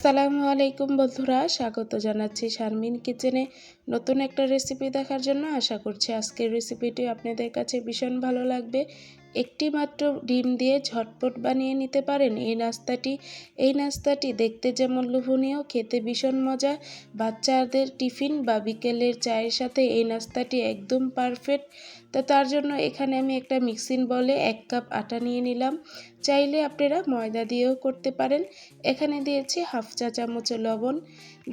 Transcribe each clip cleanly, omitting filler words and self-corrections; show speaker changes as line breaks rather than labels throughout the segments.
আসসালামু আলাইকুম বন্ধুরা, স্বাগত জানাচ্ছি শারমিন কিচেনে। নতুন একটা রেসিপি দেখার জন্য আশা করছি আজকের রেসিপিটি আপনাদের কাছে ভীষণ ভালো লাগবে। একটি মাত্র ডিম দিয়ে ঝটপট বানিয়ে নিতে পারেন এই নাস্তাটি দেখতে যেমন লোভনীয়, খেতে ভীষণ মজা। বাচ্চাদের টিফিন বা বিকেলের চায়ের সাথে এই নাস্তাটি একদম পারফেক্ট। তো তার জন্য এখানে আমি একটা মিক্সিং বলে 1 কাপ আটা নিয়ে নিলাম। চাইলে আপনারা ময়দা দিয়েও করতে পারেন। এখানে দিয়েছি হাফ চা চামচ লবণ,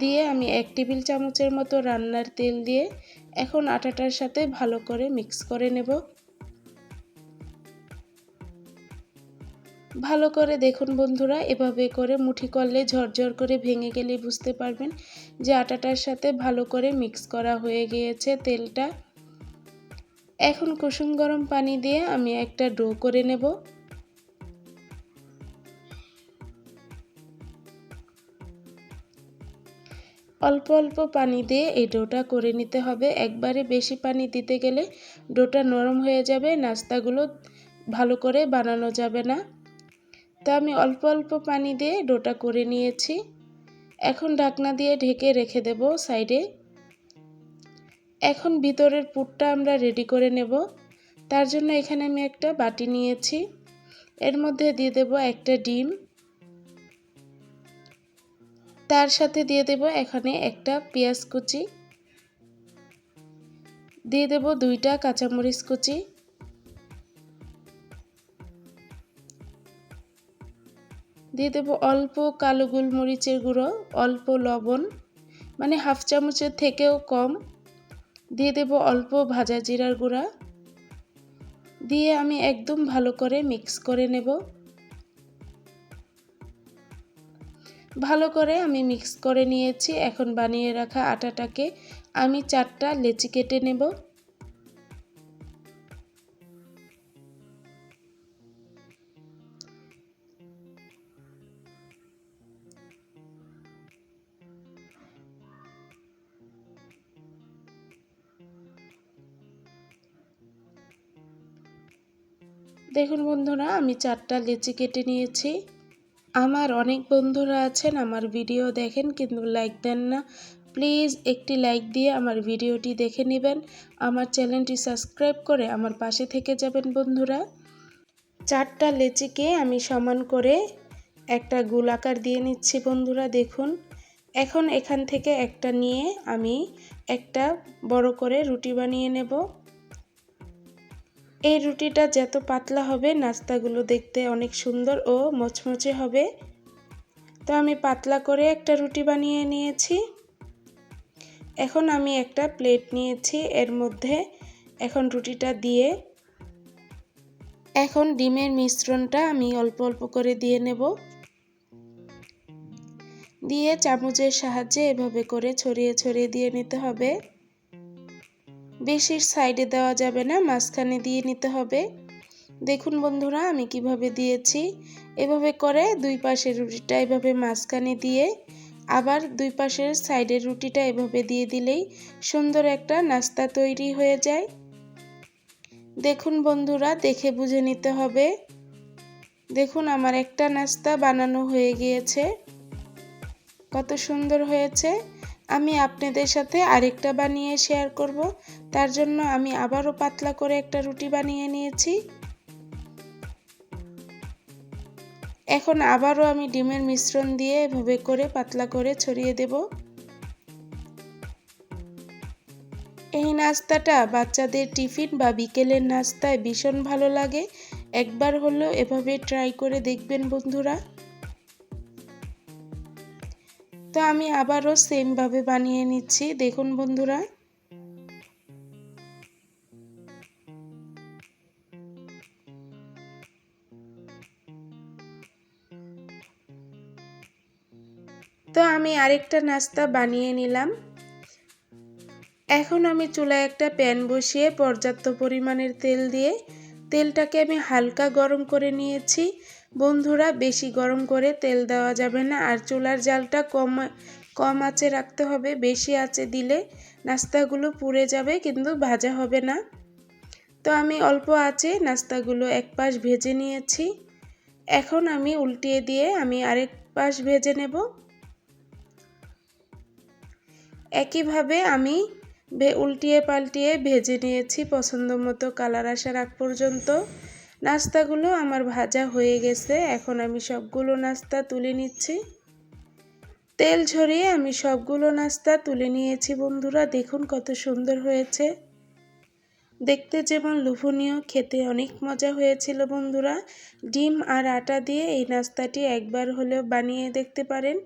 দিয়ে আমি 1 টেবিল চামচের মতো রান্নার তেল দিয়ে এখন আটাটার সাথে ভালো করে মিক্স করে নেব। ভালো করে দেখুন বন্ধুরা, এভাবে করে মুঠি করলে ঝরঝর করে ভেঙে গেলে বুঝতে পারবেন যে আটাটার সাথে ভালো করে মিক্স করা হয়ে গিয়েছে তেলটা। এখন কুসুম গরম পানি দিয়ে আমি একটা ডো করে নেব। অল্প অল্প পানি দিয়ে এই ডোটা করে নিতে হবে। একবারে বেশি পানি দিতে গেলে ডোটা নরম হয়ে যাবে, নাস্তাগুলো ভালো করে বানানো যাবে না। তো আমি অল্প অল্প পানি দিয়ে ডোটা করে নিয়েছি। এখন ঢাকনা দিয়ে ঢেকে রেখে দেব সাইডে। এখন ভিতরের পুরটা আমরা রেডি করে নেব। তার জন্য এখানে আমি একটা বাটি নিয়েছি, এর মধ্যে দিয়ে দেব একটা ডিম, তার সাথে দিয়ে দেব এখানে একটা পেঁয়াজ কুচি, দিয়ে দেব 2টা কাঁচামরিচ কুচি, দিয়ে দেব অল্প কালো গোলমরিচের গুঁড়ো, অল্প লবণ মানে হাফ চামচের থেকেও কম, দিয়ে দেব অল্প ভাজা জিরার গুঁড়া, দিয়ে আমি একদম ভালো করে মিক্স করে নেব। ভালো করে আমি মিক্স করে নিয়েছি। এখন বানিয়ে রাখা আটাটাকে আমি 4টা লেচি কেটে নেব। দেখুন বন্ধুরা, আমি 4টা লেচি কেটে নিয়েছি। আমার অনেক বন্ধুরা আছেন আমার ভিডিও দেখেন কিন্তু লাইক দেন না। প্লিজ একটি লাইক দিয়ে আমার ভিডিওটি দেখে নেবেন, আমার চ্যানেলটি সাবস্ক্রাইব করে আমার পাশে থেকে যাবেন বন্ধুরা। 4টা লেচিকে আমি সমান করে একটা গোলাকার দিয়ে নিচ্ছি বন্ধুরা, দেখুন। এখন এখান থেকে একটা নিয়ে আমি একটা বড় করে রুটি বানিয়ে নেব। এই রুটিটা যত পাতলা হবে নাস্তাগুলো দেখতে অনেক সুন্দর ও মচমচে হবে। তো আমি পাতলা করে একটা রুটি বানিয়ে নিয়েছি। এখন আমি একটা প্লেট নিয়েছি, এর মধ্যে এখন রুটিটা দিয়ে এখন ডিমের মিশ্রণটা আমি অল্প অল্প করে দিয়ে নেব। দিয়ে চামচের সাহায্যে এভাবে করে ছড়িয়ে ছড়িয়ে দিয়ে নিতে হবে। বেশি সাইডে দেওয়া যাবে না, মাঝখানে দিয়ে নিতে হবে। দেখুন বন্ধুরা আমি কিভাবে দিয়েছি। এভাবে করে দুই পাশের রুটিটা এভাবে মাঝখানে দিয়ে আবার দুই পাশের সাইডের রুটিটা এভাবে দিয়ে দিলেই সুন্দর একটা নাস্তা তৈরি হয়ে যায়। দেখুন বন্ধুরা, দেখে বুঝে নিতে হবে। দেখুন আমার একটা নাস্তা বানানো হয়ে গিয়েছে, কত সুন্দর হয়েছে। আমি আপনাদের সাথে আরেকটা বানিয়ে শেয়ার করব। তার জন্য আমি আবারও পাতলা করে একটা রুটি বানিয়ে নিয়েছি। এখন আবারও আমি ডিমের মিশ্রণ দিয়ে এভাবে করে পাতলা করে ছড়িয়ে দেব। এই নাস্তাটা বাচ্চাদের টিফিন বা বিকেলের নাস্তায় ভীষণ ভালো লাগে। একবার হলেও এভাবে ট্রাই করে দেখবেন বন্ধুরা। তো আমি আবারও সেম ভাবে বানিয়ে নিচ্ছি, দেখুন বন্ধুরা। তো আমি আরেকটা নাস্তা বানিয়ে নিলাম। এখন আমি চুলায় একটা প্যান বসিয়ে পর্যাপ্ত পরিমাণের তেল দিয়ে তেলটাকে আমি হালকা গরম করে নিয়েছি। বন্ধুরা বেশি গরম করে তেল দেওয়া যাবে না, আর চুলার জালটা কম আঁচে রাখতে হবে। বেশি আঁচে দিলে নাস্তাগুলো পুড়ে যাবে কিন্তু ভাজা হবে না। তো আমি অল্প আঁচে নাস্তাগুলো এক পাশ ভেজে নিয়েছি। এখন আমি উল্টিয়ে দিয়ে আমি আরেক পাশ ভেজে নেব। একইভাবে আমি উল্টিয়ে পাল্টিয়ে ভেজে নিয়েছি পছন্দ মতো কালার আসার আগ পর্যন্ত। নাস্তাগুলো আমার ভাজা হয়ে গেছে, এখন আমি সবগুলো নাস্তা তুলে নিচ্ছি। তেল ঝরিয়ে আমি সবগুলো নাস্তা তুলে নিয়েছি বন্ধুরা, দেখুন কত সুন্দর হয়েছে। দেখতে যেমন লোভনীয়, খেতে অনেক মজা হয়েছিল বন্ধুরা। ডিম আর আটা দিয়ে এই নাস্তাটি একবার হলেও বানিয়ে দেখতে পারেন,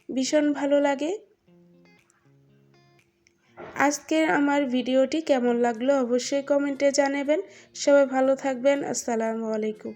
ভীষণ ভালো লাগে। আজকের আমার ভিডিওটি কেমন লাগলো অবশ্যই কমেন্টে জানাবেন। সবাই ভালো থাকবেন। আসসালামু আলাইকুম।